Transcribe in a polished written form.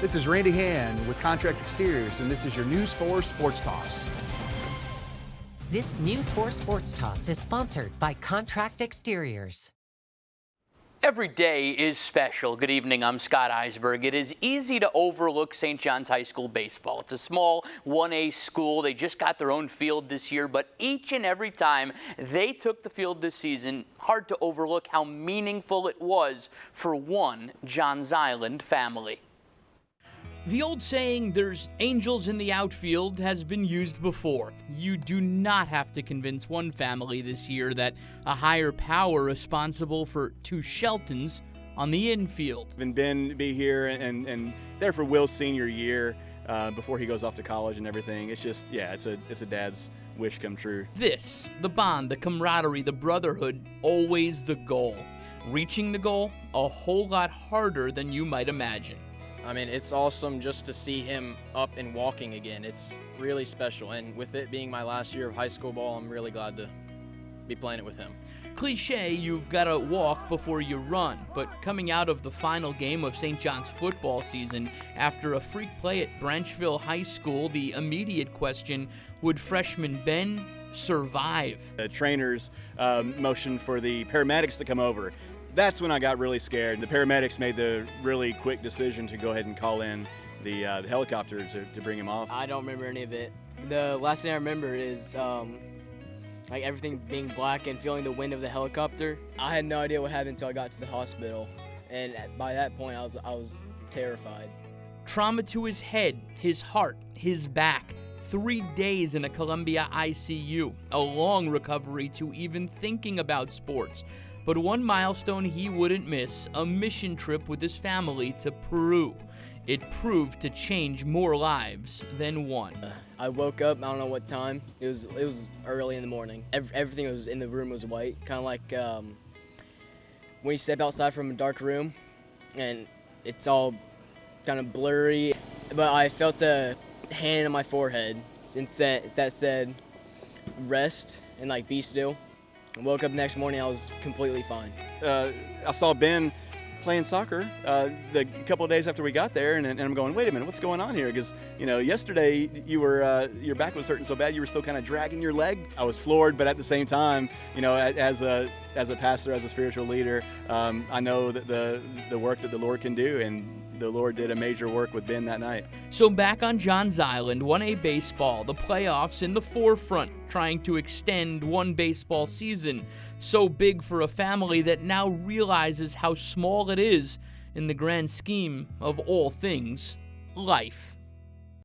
This is Randy Hand with Contract Exteriors, and this is your News 4 Sports Toss. This News 4 Sports Toss is sponsored by Contract Exteriors. Every day is special. Good evening, I'm Scott Eisberg. It is easy to overlook St. John's High School baseball. It's a small 1A school. They just got their own field this year, but each and every time they took the field this season, hard to overlook how meaningful it was for one Johns Island family. The old saying, there's angels in the outfield, has been used before. You do not have to convince one family this year that a higher power responsible for two Sheltons on the infield. And Ben be here and there for Will's senior year before he goes off to college and everything. It's just, yeah, it's a dad's wish come true. This, the bond, the camaraderie, the brotherhood, always the goal. Reaching the goal, a whole lot harder than you might imagine. I mean, it's awesome just to see him up and walking again. It's really special, and with it being my last year of high school ball, I'm really glad to be playing it with him. Cliche, you've got to walk before you run, but coming out of the final game of St. John's football season, after a freak play at Branchville High School, the immediate question, would freshman Ben survive? The trainers motioned for the paramedics to come over. That's when I got really scared. The paramedics made the really quick decision to go ahead and call in the helicopter to bring him off. I don't remember any of it. The last thing I remember is like everything being black and feeling the wind of the helicopter. I had no idea what happened until I got to the hospital, and by that point I was terrified. Trauma to his head, his heart, his back. 3 days in a Columbia ICU, a long recovery to even thinking about sports. But one milestone he wouldn't miss, a mission trip with his family to Peru. It proved to change more lives than one. I woke up, I don't know what time. It was early in the morning. Everything was in the room was white, kind of like when you step outside from a dark room and it's all kind of blurry. But I felt a hand on my forehead that said rest and like be still. I woke up the next morning, I was completely fine. I saw Ben playing soccer the couple of days after we got there, and I'm going, wait a minute, what's going on here? Because, you know, yesterday you were your back was hurting so bad you were still kind of dragging your leg. I was floored, but at the same time, you know, as a pastor, as a spiritual leader, I know that the work that the Lord can do, and the Lord did a major work with Ben that night. So back on Johns Island, 1A baseball, the playoffs in the forefront, trying to extend one baseball season. So big for a family that now realizes how small it is in the grand scheme of all things life.